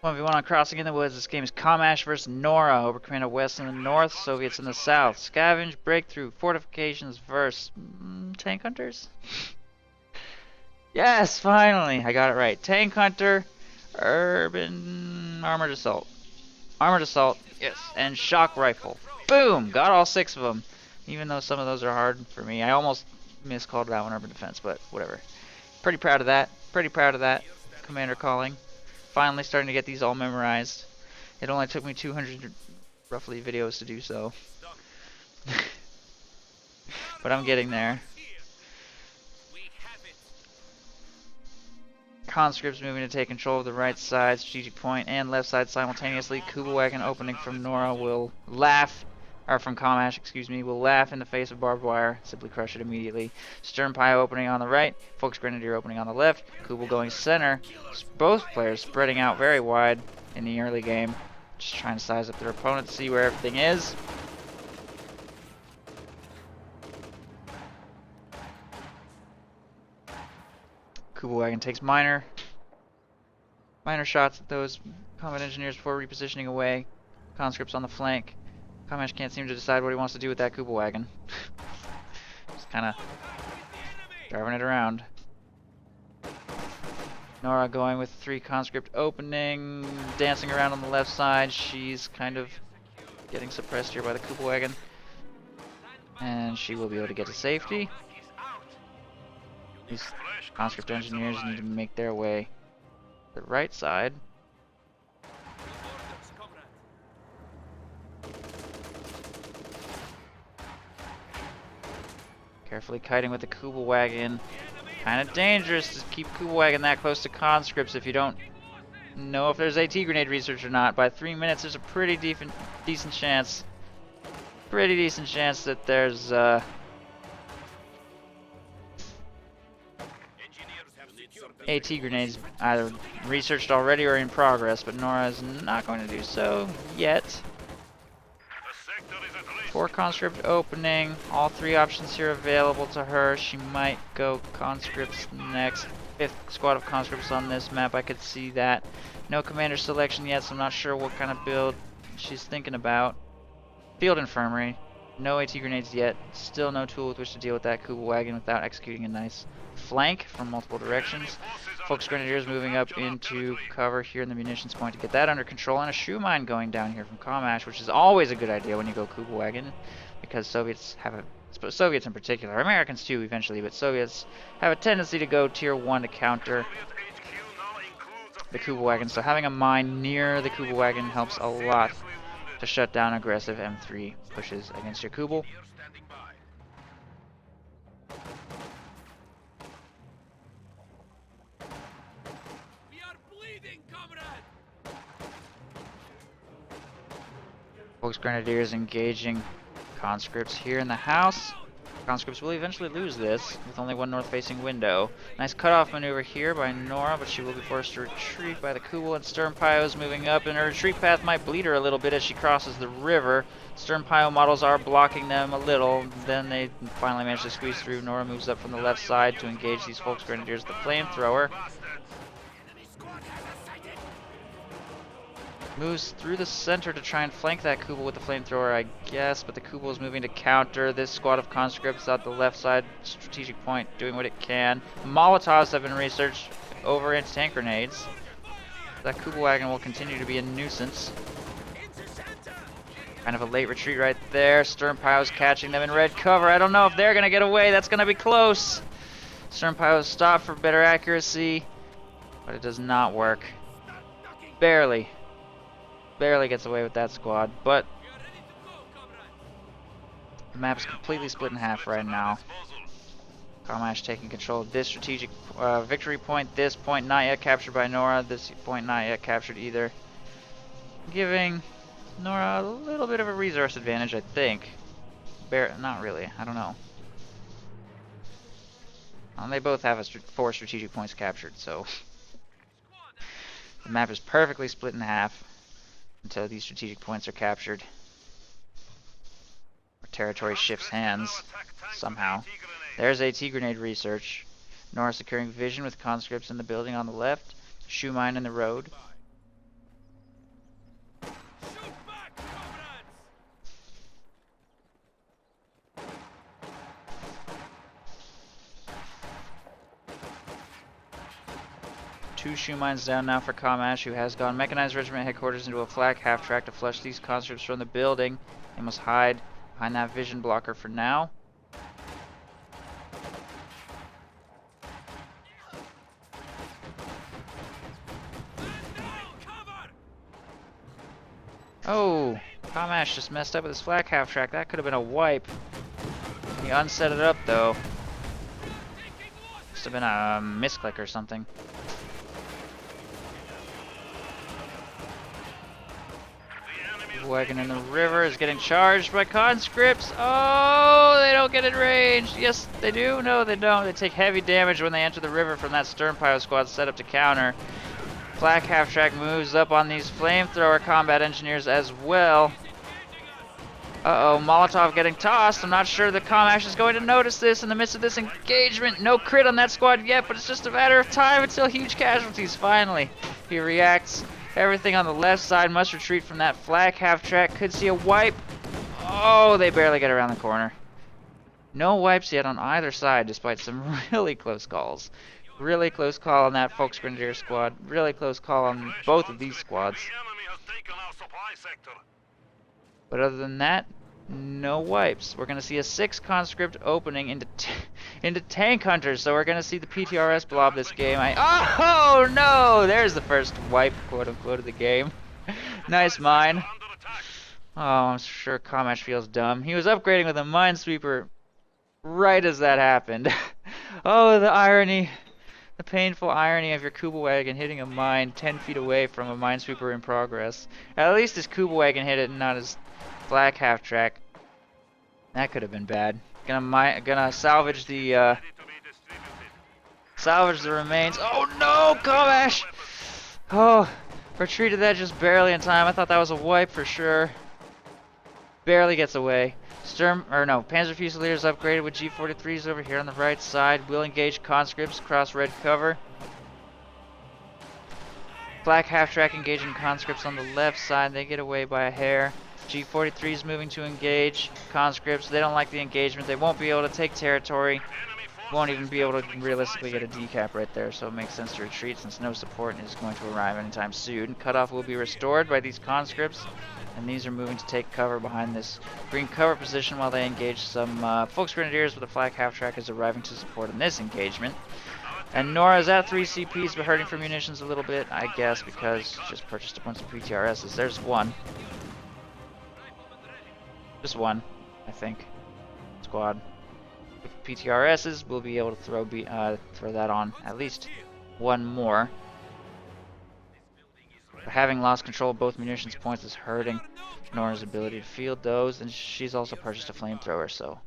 1v1 on Crossing in the Woods. This game is Commash versus Nora. Over Commander West in the north, Soviets in the south. Scavenge, breakthrough, fortifications versus tank hunters. Yes, finally, I got it right. Tank hunter, urban armored assault, yes, and shock rifle. Boom, got all 6 of them. Even though some of those are hard for me, I almost miscalled that one urban defense, but whatever. Pretty proud of that. Pretty proud of that. Commander calling. Finally starting to get these all memorized. It only took me 200 roughly videos to do so. But I'm getting there. Conscripts moving to take control of the right side, strategic point, and left side simultaneously. Kuba wagon opening from Nora will laugh, or from Commash, excuse me, will laugh in the face of barbed wire. Simply crush it immediately. Stern Pio opening on the right, Folks Grenadier opening on the left. Kuba going center. Both players spreading out very wide in the early game. Just trying to size up their opponent to see where everything is. Kuba wagon takes minor shots at those combat engineers before repositioning away. Conscripts on the flank. Commash can't seem to decide what he wants to do with that Kuba wagon. Just kind of driving it around. Nora going with 3 conscript opening, dancing around on the left side. She's kind of getting suppressed here by the Kuba wagon. And she will be able to get to safety. These conscript engineers need to make their way to the right side. Carefully kiting with the Kuba wagon. Kind of dangerous to keep Kuba wagon that close to conscripts if you don't know if there's AT grenade research or not. By 3 minutes, there's a pretty decent chance. That there's AT grenades either researched already or in progress, but Nora is not going to do so yet. 4 conscript opening, all 3 options here available to her. She might go conscripts next. 5th squad of conscripts on this map, I could see that. No commander selection yet, so I'm not sure what kind of build she's thinking about. Field infirmary, no AT grenades yet. Still no tool with which to deal with that Kuba wagon without executing a nice flank from multiple directions. Folks Grenadiers moving up into cover here in the munitions point to get that under control, and a shoe mine going down here from Commash, which is always a good idea when you go Kuba wagon, because Soviets in particular, Americans too eventually, but Soviets have a tendency to go tier 1 to counter the Kuba wagon, so having a mine near the Kuba wagon helps a lot to shut down aggressive M3 pushes against your Kuba. Folks Grenadiers engaging conscripts here in the house. Conscripts will eventually lose this with only 1 north-facing window. Nice cutoff maneuver here by Nora, but she will be forced to retreat by the Kuba, and Stern Pio's moving up, and her retreat path might bleed her a little bit as she crosses the river. Stern Pio models are blocking them a little, then they finally manage to squeeze through. Nora moves up from the left side to engage these Folks Grenadiers with the flamethrower. Moves through the center to try and flank that Kuba with the flamethrower, I guess, but the Kuba is moving to counter this squad of conscripts at the left side strategic point, doing what it can. Molotovs have been researched over anti-tank grenades. That Kuba wagon will continue to be a nuisance. Kind of a late retreat right there. Stern Pio's catching them in red cover. I don't know if they're going to get away. That's going to be close. Stern Pio's stopped for better accuracy, but it does not work. Barely gets away with that squad, but the map is completely split in half right now. Commash taking control of this strategic victory point. This point not yet captured by Nora. This point not yet captured either. Giving Nora a little bit of a resource advantage, I think. Not really. I don't know. They both have 4 strategic points captured, so the map is perfectly split in half until these strategic points are captured. Our territory shifts hands somehow. There's AT grenade research. Nora securing vision with conscripts in the building on the left. Shoe mine in the road. Two shoe mines down now for Commash, who has gone Mechanized Regiment headquarters into a flak half-track to flush these conscripts from the building. They must hide behind that vision blocker for now. Oh, Commash just messed up with his flak half-track. That could have been a wipe. He unset it up though. Must have been a misclick or something. Wagon in the river is getting charged by conscripts. Oh, they don't get in range. Yes, they do. No, they don't. They take heavy damage when they enter the river from that stern pile squad set up to counter. Flak half-track moves up on these flamethrower combat engineers as well. Uh-oh, Molotov getting tossed. I'm not sure that Commash is going to notice this in the midst of this engagement. No crit on that squad yet, but it's just a matter of time until huge casualties finally. He reacts. Everything on the left side must retreat from that flak half-track. Could see a wipe. Oh, they barely get around the corner. No wipes yet on either side, despite some really close calls. Really close call on that Volksgrenadier squad. Really close call on both of these squads. But other than that, no wipes. We're going to see a 6 conscript opening into tank hunters. So we're going to see the PTRS blob this game. Oh no! There's the first wipe, quote unquote, of the game. Nice mine. Oh, I'm sure Commash feels dumb. He was upgrading with a minesweeper right as that happened. Oh, the irony. The painful irony of your Kuba wagon hitting a mine 10 feet away from a minesweeper in progress. At least his Kuba wagon hit it and not his flak half-track. That could have been bad. Gonna salvage the remains. Oh no, Commash! Oh, retreated that just barely in time. I thought that was a wipe for sure. Barely gets away. Panzer Fusiliers upgraded with G43s over here on the right side. Will engage conscripts across red cover. Flak half-track engaging conscripts on the left side. They get away by a hair. G43s moving to engage conscripts. They don't like the engagement. They won't be able to take territory. Won't even be able to realistically get a decap right there, so it makes sense to retreat since no support is going to arrive anytime soon. Cutoff will be restored by these conscripts, and these are moving to take cover behind this green cover position while they engage some Volksgrenadiers with a flak half-track is arriving to support in this engagement. And Nora's at 3 CPs, but hurting for munitions a little bit, I guess, because she just purchased a bunch of PTRSs. There's one. Just one, I think. Squad. With PTRSs, we'll be able to throw that on at least one more. But having lost control of both munitions points is hurting Nora's ability to field those, and she's also purchased a flamethrower, so.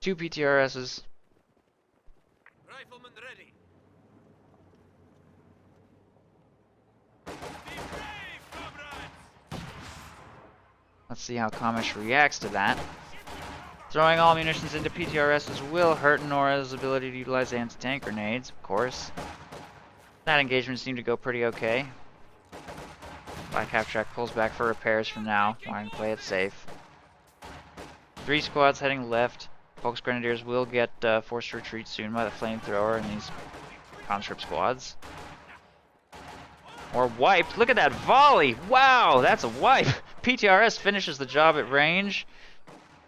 2 PTRSs. Rifleman ready. Let's see how Commash reacts to that. Throwing all munitions into PTRSs will hurt Nora's ability to utilize anti-tank grenades, of course. That engagement seemed to go pretty okay. Black half-track pulls back for repairs for now, wanting to play it safe. 3 squads heading left. Volksgrenadiers will get forced retreat soon by the flamethrower and these conscript squads. Or wiped. Look at that volley! Wow, that's a wipe! PTRS finishes the job at range.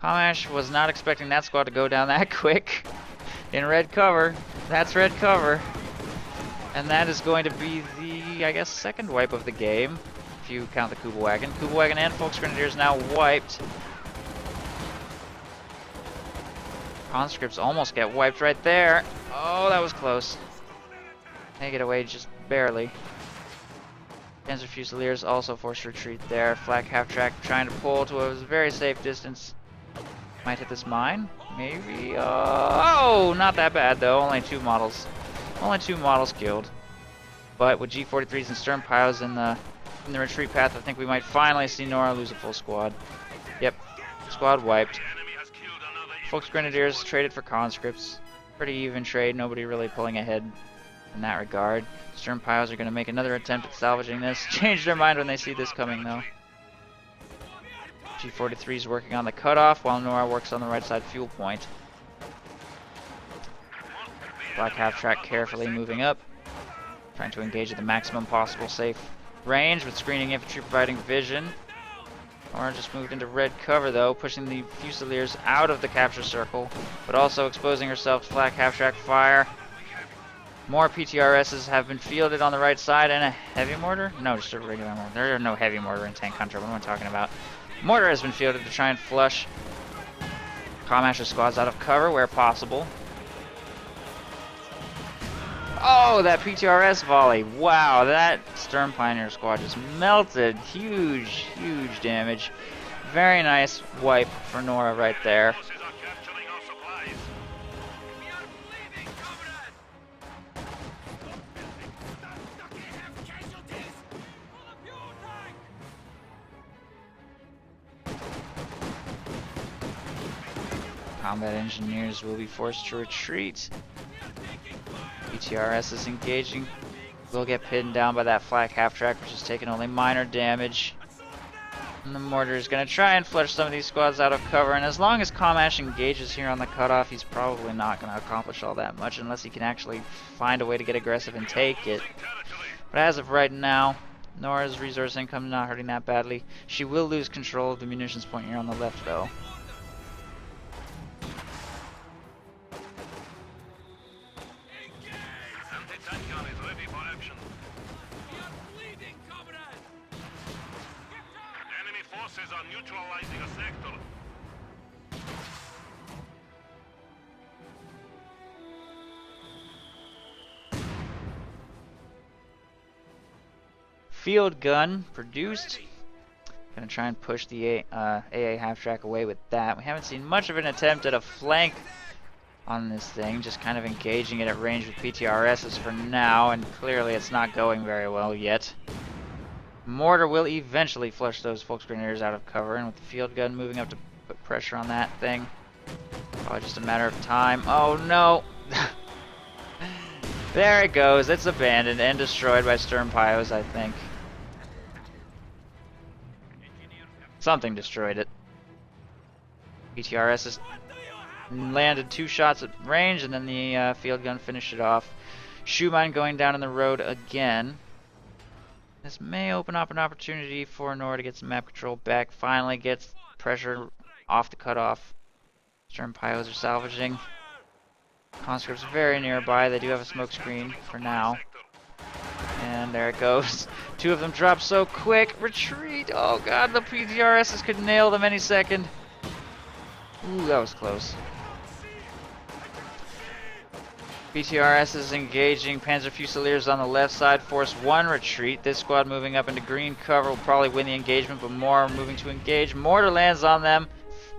Commash was not expecting that squad to go down that quick. In red cover. That's red cover. And that is going to be the, I guess, second wipe of the game, if you count the Kuba wagon. Kuba wagon and Volksgrenadiers now wiped. Conscripts almost get wiped right there. Oh, that was close. They get away just barely. Panzer Fusiliers also forced retreat there. Flak half-track trying to pull to a very safe distance. Might hit this mine? Maybe? Oh, not that bad though. Only 2 models. Only 2 models killed. But with G43s and stern piles in the retreat path, I think we might finally see Nora lose a full squad. Yep. Squad wiped. Volksgrenadiers traded for conscripts. Pretty even trade, nobody really pulling ahead in that regard. Stern Piles are going to make another attempt at salvaging this. Change their mind when they see this coming, though. G43 is working on the cutoff, while Nora works on the right side fuel point. Black half-track carefully moving up, trying to engage at the maximum possible safe range with screening infantry providing vision. Nora just moved into red cover, though, pushing the Fusiliers out of the capture circle, but also exposing herself to black half-track fire. More PTRSs have been fielded on the right side, and a heavy mortar? No, just a regular mortar. There are no heavy mortar in Tank Hunter. What am I talking about? Mortar has been fielded to try and flush Commash's squads out of cover where possible. Oh, that PTRS volley. Wow, that Stern Pioneer squad just melted. Huge, huge damage. Very nice wipe for Nora right there. Combat engineers will be forced to retreat. BTRS is engaging. Will get pinned down by that flak half-track, which is taking only minor damage. And the mortar is going to try and flush some of these squads out of cover, and as long as Commash engages here on the cutoff, he's probably not going to accomplish all that much unless he can actually find a way to get aggressive and take it. But as of right now, Nora's resource income not hurting that badly. She will lose control of the munitions point here on the left, though. Are neutralizing a sector. Field gun produced. Gonna try and push the AA half-track away with that. We haven't seen much of an attempt at a flank on this thing, just kind of engaging it at range with PTRSs for now, and clearly it's not going very well yet. Mortar will eventually flush those Volksgrenadiers out of cover, and with the field gun moving up to put pressure on that thing, probably just a matter of time. Oh no! There it goes. It's abandoned and destroyed by Stern Pios, I think. Something destroyed it. BTRS has landed 2 shots at range, and then the field gun finished it off. Shoe mine going down in the road again. This may open up an opportunity for Nora to get some map control back. Finally gets pressure off the cutoff. Stern Pios are salvaging. Conscripts very nearby. They do have a smoke screen for now. And there it goes. 2 of them drop so quick. Retreat! Oh god, the PTRSs could nail them any second. Ooh, that was close. BTRS is engaging Panzer Fusiliers on the left side, force 1 retreat. This squad moving up into green cover will probably win the engagement, but more are moving to engage. Mortar lands on them.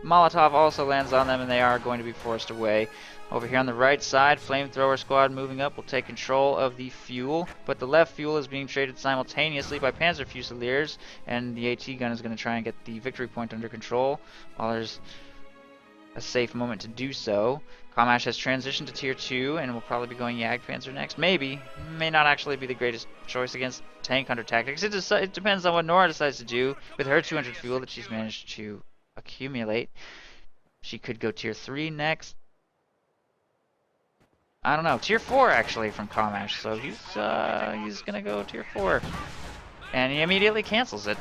Molotov also lands on them, and they are going to be forced away. Over here on the right side, Flamethrower squad moving up will take control of the fuel, but the left fuel is being traded simultaneously by Panzer Fusiliers, and the AT gun is going to try and get the victory point under control while there's a safe moment to do so. Commash has transitioned to tier 2 and will probably be going Jagdpanzer next. Maybe. May not actually be the greatest choice against Tank Hunter tactics. It depends on what Nora decides to do with her 200 fuel that she's managed to accumulate. She could go tier 3 next. I don't know. Tier 4 actually from Commash. So he's going to go tier 4. And he immediately cancels it.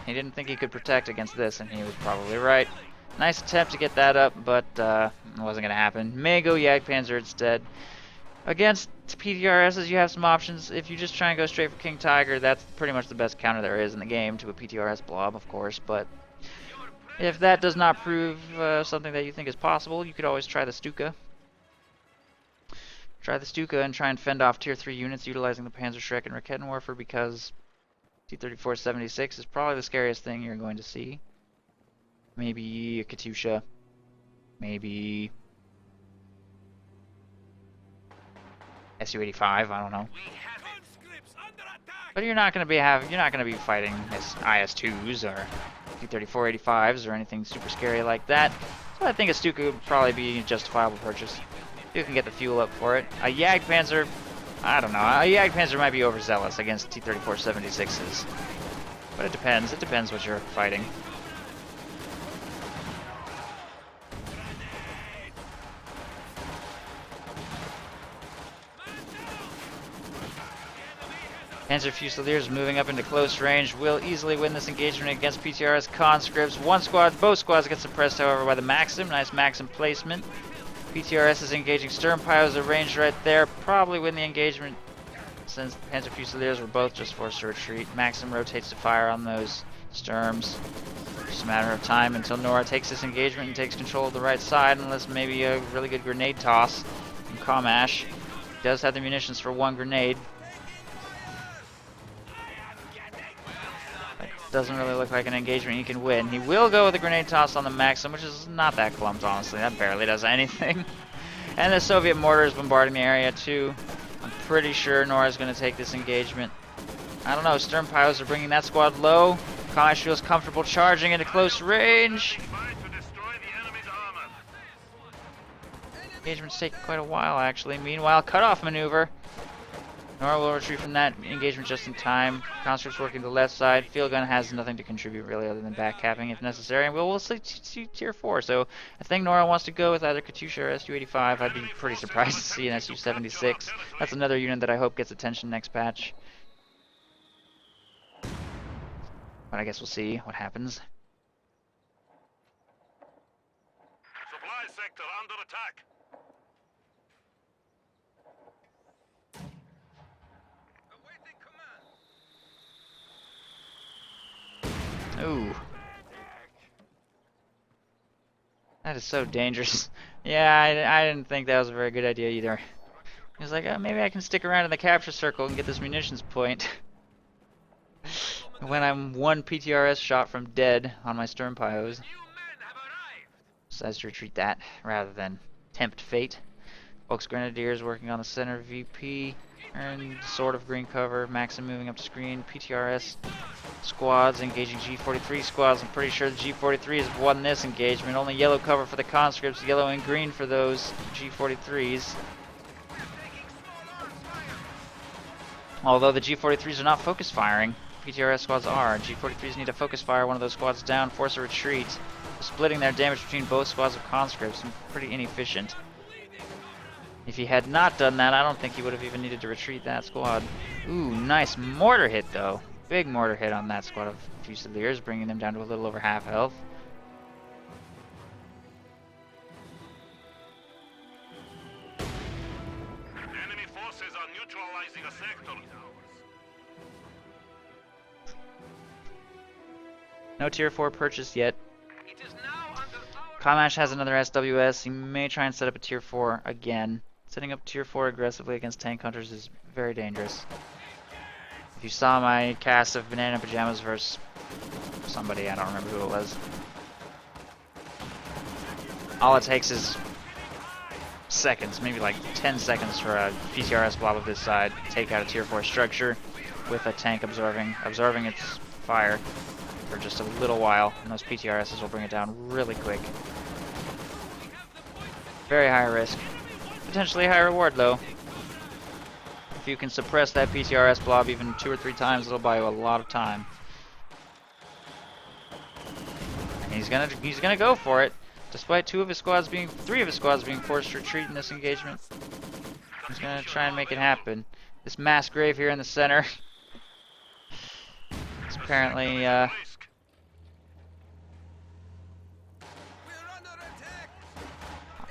He didn't think he could protect against this, and he was probably right. Nice attempt to get that up, but it wasn't going to happen. May go Jagdpanzer instead. Against PTRSs, you have some options. If you just try and go straight for King Tiger, that's pretty much the best counter there is in the game to a PTRS blob, of course. But if that does not prove something that you think is possible, you could always try the Stuka. Try the Stuka and try and fend off tier 3 units utilizing the Panzerschreck and Raketenwerfer, because T-3476 is probably the scariest thing you're going to see. Maybe a Katyusha. Maybe Su-85. I don't know. But you're not going to be fighting IS-2s or T-3485s or anything super scary like that. So I think a Stuka would probably be a justifiable purchase. You can get the fuel up for it. A Jagdpanzer, I don't know. A Jagdpanzer might be overzealous against T-34-76s. But it depends. It depends what you're fighting. Panzer Fusiliers moving up into close range will easily win this engagement against PTRS conscripts. Both squads get suppressed, however, by the Maxim. Nice Maxim placement. PTRS is engaging Sturmpyos at range right there. Probably win the engagement since Panzer Fusiliers were both just forced to retreat. Maxim rotates to fire on those Sturms. Just a matter of time until Nora takes this engagement and takes control of the right side, unless maybe a really good grenade toss from Commash. He does have the munitions for one grenade. Doesn't really look like an engagement he can win. He will go with a grenade toss on the Maxim, which is not that clumped, honestly. That barely does anything. And the Soviet mortar is bombarding the area, too. I'm pretty sure Nora's going to take this engagement. I don't know. Sturmpyos are bringing that squad low. Commash feels comfortable charging into close range. Engagement's taking quite a while, actually. Meanwhile, cutoff maneuver. Nora will retreat from that engagement just in time. Conscripts working the left side. Field gun has nothing to contribute really other than backcapping if necessary. And we'll see tier 4. So I think Nora wants to go with either Katyusha or Su-85. I'd be pretty surprised to see an Su-76. That's another unit that I hope gets attention next patch. But I guess we'll see what happens. Supply sector under attack. Ooh. That is so dangerous. Yeah, I didn't think that was a very good idea either. He was like, oh, maybe I can stick around in the capture circle and get this munitions point. When I'm one PTRS shot from dead on my Sturmpyos. Decides to retreat that rather than tempt fate. Volks Grenadiers working on the center VP. And sort of green cover. Maxim moving up to screen. PTRS squads engaging G43 squads. I'm pretty sure the G43s have won this engagement. Only yellow cover for the conscripts, yellow and green for those G43s. Although the G43s are not focus firing, PTRS squads are. G43s need to focus fire one of those squads down, force a retreat. Splitting their damage between both squads of conscripts and pretty inefficient. If he had not done that, I don't think he would have even needed to retreat that squad. Ooh, nice mortar hit though. Big mortar hit on that squad of Fusiliers, bringing them down to a little over half health. Enemy forces are neutralizing a sector. No tier 4 purchased yet. Commash has another SWS. He may try and set up a tier 4 again. Setting up tier 4 aggressively against tank hunters is very dangerous. If you saw my cast of Banana Pajamas versus somebody, I don't remember who it was. All it takes is seconds, maybe like 10 seconds for a PTRS blob of this side to take out a tier 4 structure with a tank absorbing its fire for just a little while, and those PTRSs will bring it down really quick. Very high risk. Potentially high reward though. If you can suppress that PTRS blob even 2 or 3 times, it'll buy you a lot of time. And he's gonna go for it, despite 3 of his squads being forced to retreat in this engagement. He's gonna try and make it happen. This mass grave here in the center is apparently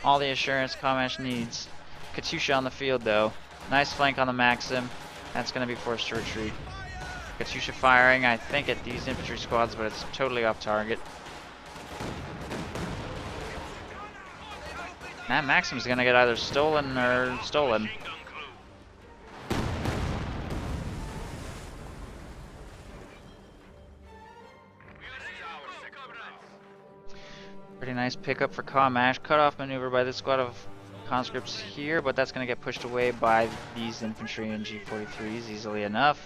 all the assurance Commash needs. Katyusha on the field though. Nice flank on the Maxim. That's going to be forced to retreat. Katyusha firing, I think, at these infantry squads, but it's totally off target. That Maxim's going to get either stolen or stolen. Pretty nice pickup for Commash. Cut-off maneuver by this squad of conscripts here, but that's going to get pushed away by these infantry and G43s easily enough.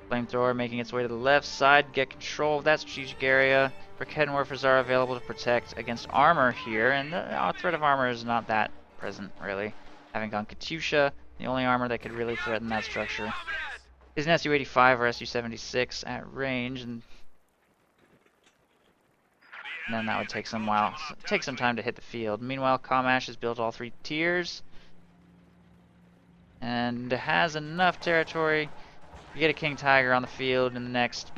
Flamethrower making its way to the left side, get control of that strategic area. Brickhead morphers are available to protect against armor here, and the threat of armor is not that present, really. Having gone Katyusha, the only armor that could really threaten that structure is an SU-85 or SU-76 at range, and then that would take some time to hit the field. Meanwhile, Commash has built all 3 tiers and has enough territory to get a King Tiger on the field in the next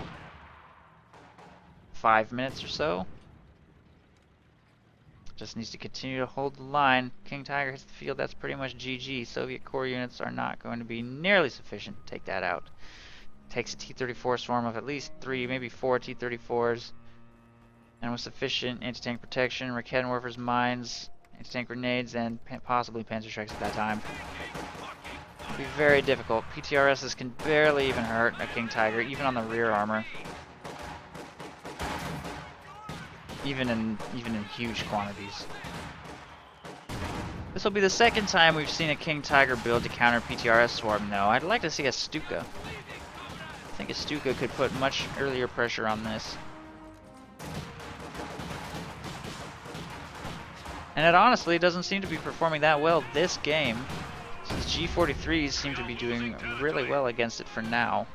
5 minutes or so. Just needs to continue to hold the line. King Tiger hits the field, that's pretty much GG. Soviet core units are not going to be nearly sufficient to take that out. Takes a T-34 swarm of at least 3, maybe 4 T-34s. And with sufficient anti-tank protection, Raket Morphers, mines, anti-tank grenades, and possibly Panzer strikes at that time. It'll be very difficult. PTRSs can barely even hurt a King Tiger, even on the rear armor. Even in huge quantities. This will be the second time we've seen a King Tiger build to counter PTRS swarm, though. I'd like to see a Stuka. I think a Stuka could put much earlier pressure on this. And it honestly doesn't seem to be performing that well this game, since G43s seem to be doing really well against it for now.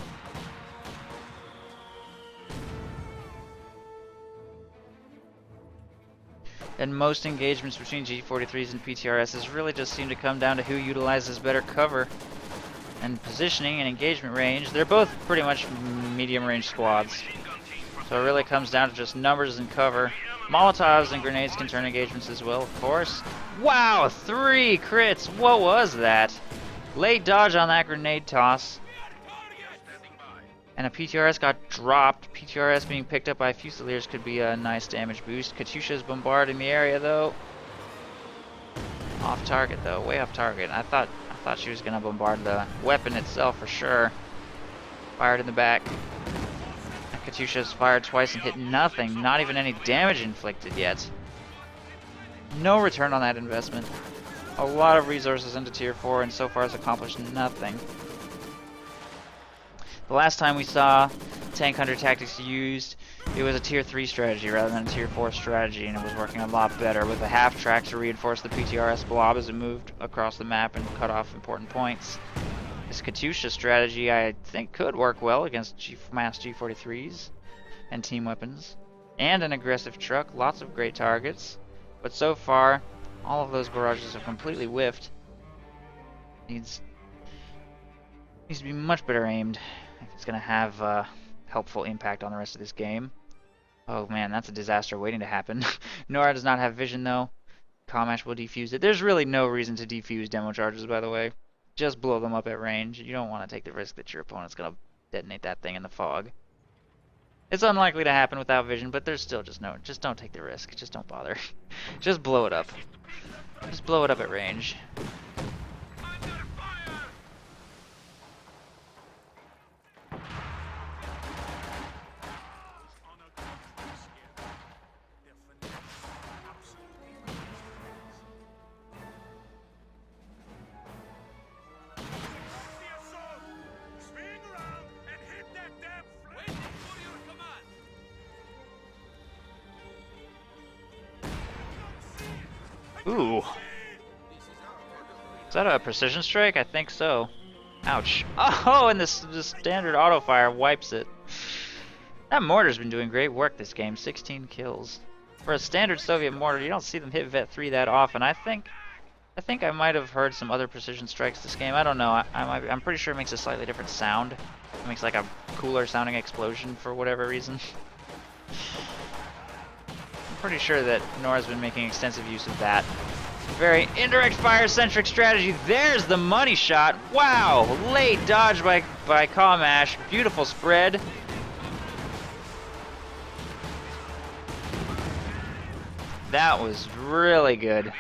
And most engagements between G43s and PTRSs really just seem to come down to who utilizes better cover and positioning and engagement range. They're both pretty much medium range squads, so it really comes down to just numbers and cover. Molotovs and grenades can turn engagements as well, of course. Wow, 3 crits! What was that? Late dodge on that grenade toss. And a PTRS got dropped. PTRS being picked up by Fusiliers could be a nice damage boost. Katyusha is bombarding the area though. Off target though, way off target. I thought she was gonna bombard the weapon itself for sure. Fired in the back. Katyusha's fired twice and hit nothing. Not even any damage inflicted yet. No return on that investment. A lot of resources into tier 4 and so far has accomplished nothing. The last time we saw Tank Hunter tactics used, it was a tier 3 strategy rather than a tier 4 strategy, and it was working a lot better with a half track to reinforce the PTRS blob as it moved across the map and cut off important points. This Katyusha strategy I think could work well against mass G43s and team weapons, and an aggressive truck, lots of great targets, but so far all of those barrages have completely whiffed. Needs to be much better aimed if it's going to have a helpful impact on the rest of this game. Oh man, that's a disaster waiting to happen. Nora does not have vision though. Commash will defuse it. There's really no reason to defuse demo charges, by the way. Just blow them up at range. You don't want to take the risk that your opponent's going to detonate that thing in the fog. It's unlikely to happen without vision, but there's still just don't take the risk. Just don't bother. Just blow it up. Just blow it up at range. Ooh. Is that a precision strike? I think so. Ouch. Oh, and this standard auto fire wipes it. That mortar's been doing great work this game. 16 kills. For a standard Soviet mortar, you don't see them hit Vet 3 that often. I think I might have heard some other precision strikes this game. I don't know. I'm pretty sure it makes a slightly different sound. It makes like a cooler sounding explosion for whatever reason. Pretty sure that Nora's been making extensive use of that. Very indirect fire-centric strategy. There's the money shot. Wow! Late dodge by Commash. Beautiful spread. That was really good.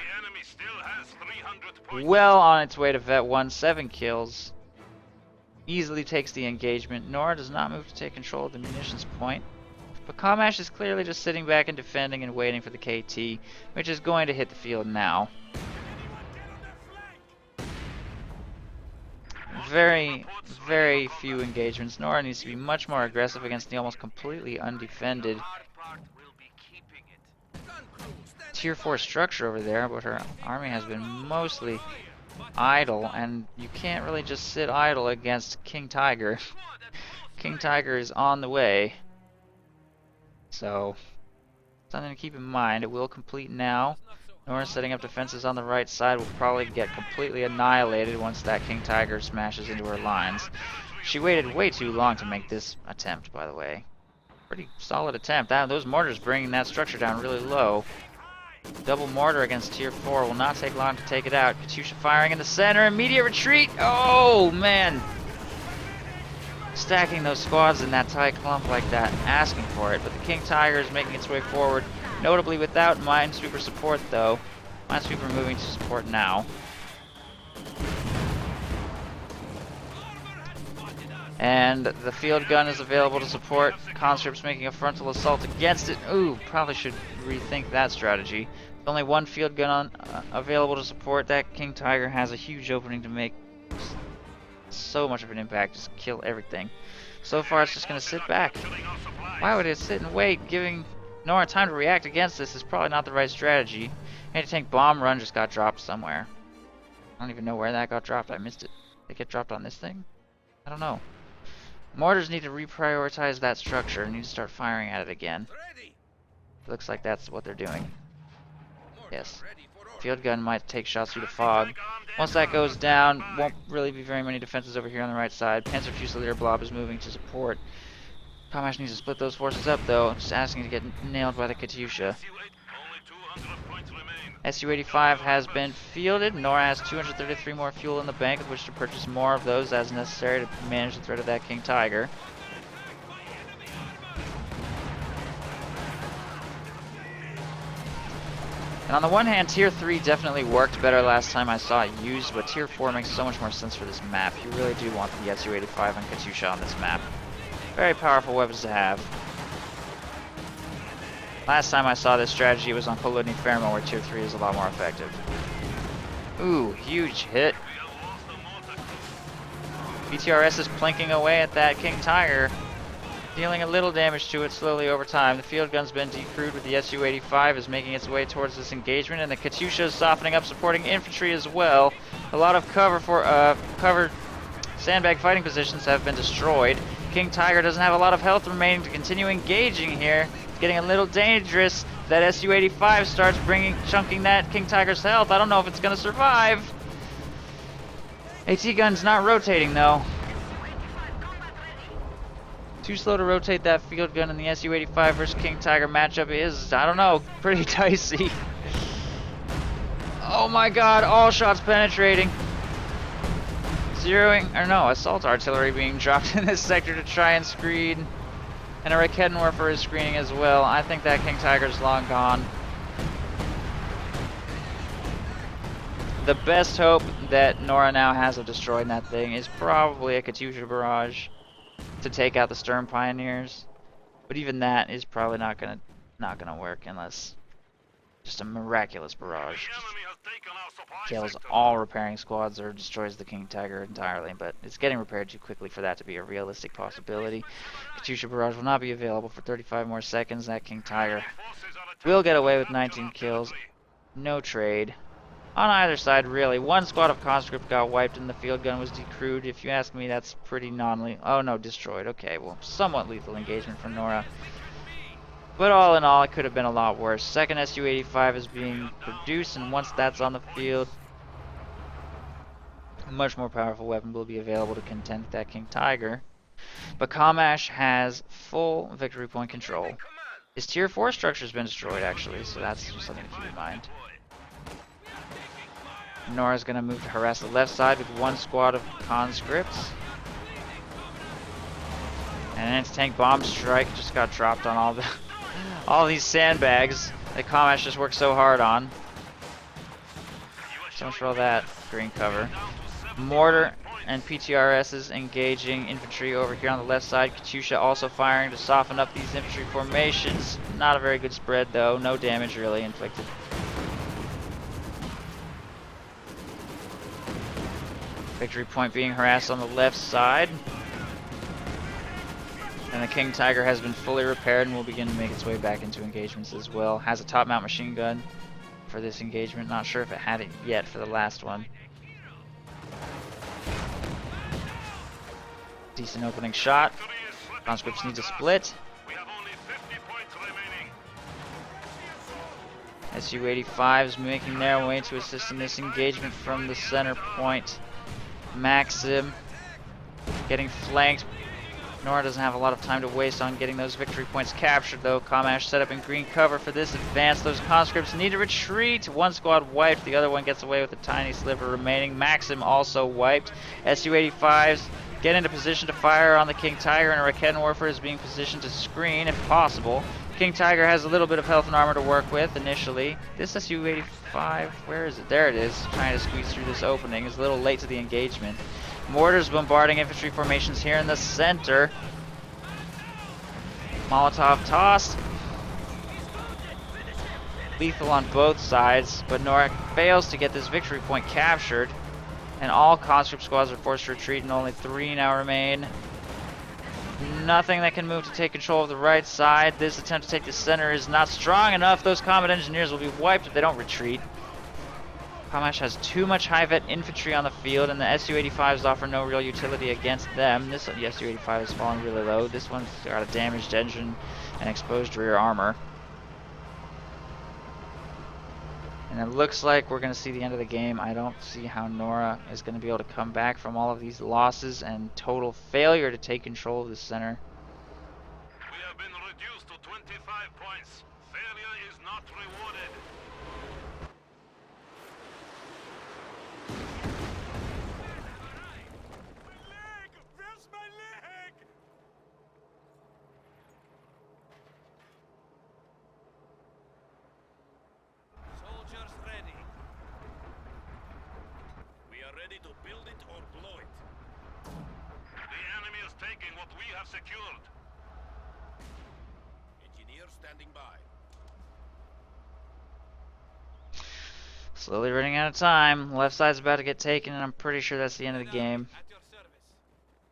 Well on its way to Vet 1. 7 kills. Easily takes the engagement. Nora does not move to take control of the munitions point. But Commash is clearly just sitting back and defending and waiting for the KT, which is going to hit the field now. Very, very few engagements. Nora needs to be much more aggressive against the almost completely undefended tier 4 structure over there, but her army has been mostly idle, and you can't really just sit idle against King Tiger. King Tiger is on the way, so something to keep in mind. It will complete now. Nora setting up defenses on the right side will probably get completely annihilated once that King Tiger smashes into her lines. She waited way too long to make this attempt, by the way. Pretty solid attempt. Those mortars bringing that structure down really low. Double mortar against tier 4 will not take long to take it out. Katyusha firing in the center. Immediate retreat. Oh, man. Stacking those squads in that tight clump like that, asking for it. But the King Tiger is making its way forward, notably without Minesweeper support, though. Minesweeper moving to support now. And the field gun is available to support. Conscripts making a frontal assault against it. Ooh, probably should rethink that strategy. With only one field gun available to support, that King Tiger has a huge opening to make so much of an impact, just kill everything. So far it's just going to sit back. Why would it sit and wait? Giving Nora time to react against this is probably not the right strategy. Anti-tank bomb run just got dropped somewhere. I don't even know where that got dropped. I missed it. Did it get dropped on this thing? I don't know. Mortars need to reprioritize that structure and need to start firing at it again. Looks like that's what they're doing. Yes. Field gun might take shots through the fog. Once that goes down, won't really be very many defenses over here on the right side. Panzer Fusilier Blob is moving to support. Commash needs to split those forces up, though. Just asking to get nailed by the Katyusha. Su-85 has been fielded. Nora has 233 more fuel in the bank with which to purchase more of those as necessary to manage the threat of that King Tiger. And on the one hand, Tier 3 definitely worked better last time I saw it used, but Tier 4 makes so much more sense for this map. You really do want the Su-85 and Katyusha on this map. Very powerful weapons to have. Last time I saw this strategy was on Poludny Fermo, where Tier 3 is a lot more effective. Ooh, huge hit. BTRS is plinking away at that King Tiger, dealing a little damage to it slowly over time. The field gun's been decrewed with the Su-85 is making its way towards this engagement, and the Katyusha is softening up, supporting infantry as well. A lot of covered sandbag fighting positions have been destroyed. King Tiger doesn't have a lot of health remaining to continue engaging here. It's getting a little dangerous. That Su-85 starts chunking that King Tiger's health. I don't know if it's going to survive. AT gun's not rotating though. Too slow to rotate that field gun, and the Su-85 versus King Tiger matchup is, I don't know, pretty dicey. Oh my god, all shots penetrating. Assault artillery being dropped in this sector to try and screen. And a Rakettenwerfer is screening as well. I think that King Tiger's long gone. The best hope that Nora now has of destroying that thing is probably a Katyusha barrage to take out the Sturm Pioneers. But even that is probably not gonna work unless just a miraculous barrage kills all repairing squads or destroys the King Tiger entirely, but it's getting repaired too quickly for that to be a realistic possibility. Katyusha barrage will not be available for 35 more seconds. That King Tiger will get away with 19 kills. No trade on either side, really. One squad of conscript got wiped and the field gun was decrewed. If you ask me, that's pretty non-lethal. Oh no, destroyed. Okay, well, somewhat lethal engagement from Nora. But all in all, it could have been a lot worse. Second Su-85 is being produced, and once that's on the field, a much more powerful weapon will be available to contend with that King Tiger. But Commash has full victory point control. His Tier 4 structure has been destroyed, actually, so that's just something to keep in mind. Nora's going to move to harass the left side with one squad of conscripts. And an anti-tank bomb strike just got dropped on all these sandbags that Commash just worked so hard on. So much for all that green cover. Mortar and PTRSs engaging infantry over here on the left side. Katyusha also firing to soften up these infantry formations. Not a very good spread though. No damage really inflicted. Victory point being harassed on the left side. And the King Tiger has been fully repaired and will begin to make its way back into engagements as well. Has a top mount machine gun. for this engagement. Not sure if it had it yet for the last one. Decent opening shot. Conscripts need to split. We have only 50 points remaining. Su-85s making their way to assist in this engagement from the center point. Maxim getting flanked. Nora doesn't have a lot of time to waste on getting those victory points captured, though. Commash set up in green cover for this advance. Those conscripts need to retreat. One squad wiped. The other one gets away with a tiny sliver remaining. Maxim also wiped. Su-85s get into position to fire on the King Tiger, and a Raketan Warfare is being positioned to screen if possible. King Tiger has a little bit of health and armor to work with initially. This Su-85, where is it? There it is, trying to squeeze through this opening. Is a little late to the engagement. Mortars bombarding infantry formations here in the center. Molotov tossed. Lethal on both sides, but Nora fails to get this victory point captured. And all conscript squads are forced to retreat, and only 3 now remain. Nothing that can move to take control of the right side. This attempt to take the center is not strong enough. Those combat engineers will be wiped if they don't retreat. Commash has too much high-vet infantry on the field, and the Su-85s offer no real utility against them. This Su-85 is falling really low. This one's got a damaged engine and exposed rear armor. And it looks like we're going to see the end of the game. I don't see how Nora is going to be able to come back from all of these losses and total failure to take control of the center. We have been reduced to 25 points. Failure is not rewarded. Where's my leg? Soldiers ready. We are ready to build it or blow it. The enemy is taking what we have secured. Engineers standing by. Slowly running out of time. Left side's about to get taken, and I'm pretty sure that's the end of the game. At your service.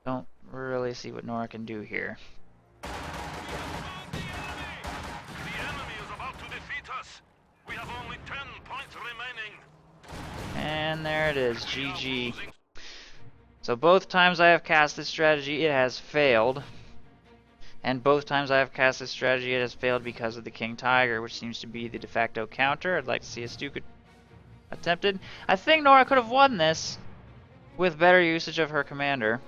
Don't really see what Nora can do here. The enemy is about to defeat us. We have only 10 points remaining. And there it is, GG. So both times I have cast this strategy, it has failed. And both times I have cast this strategy, it has failed because of the King Tiger, which seems to be the de facto counter. I'd like to see a Stuka attempted. I think Nora could have won this with better usage of her commander.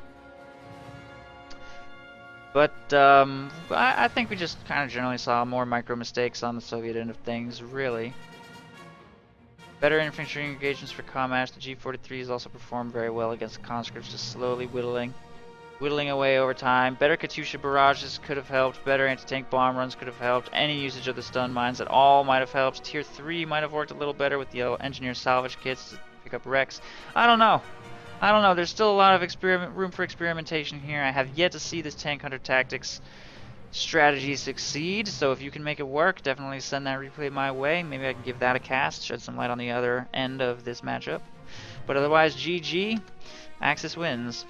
But I think we just kind of generally saw more micro mistakes on the Soviet end of things, really. Better infantry engagements for Commash. The G43s also performed very well against the conscripts, just slowly whittling away over time. Better Katyusha barrages could have helped. Better anti-tank bomb runs could have helped. Any usage of the stun mines at all might have helped. Tier 3 might have worked a little better with the engineer salvage kits to pick up wrecks. I don't know. There's still a lot of room for experimentation here. I have yet to see this tank hunter tactics strategy succeed, so if you can make it work, definitely send that replay my way. Maybe I can give that a cast, shed some light on the other end of this matchup. But otherwise, GG. Axis wins.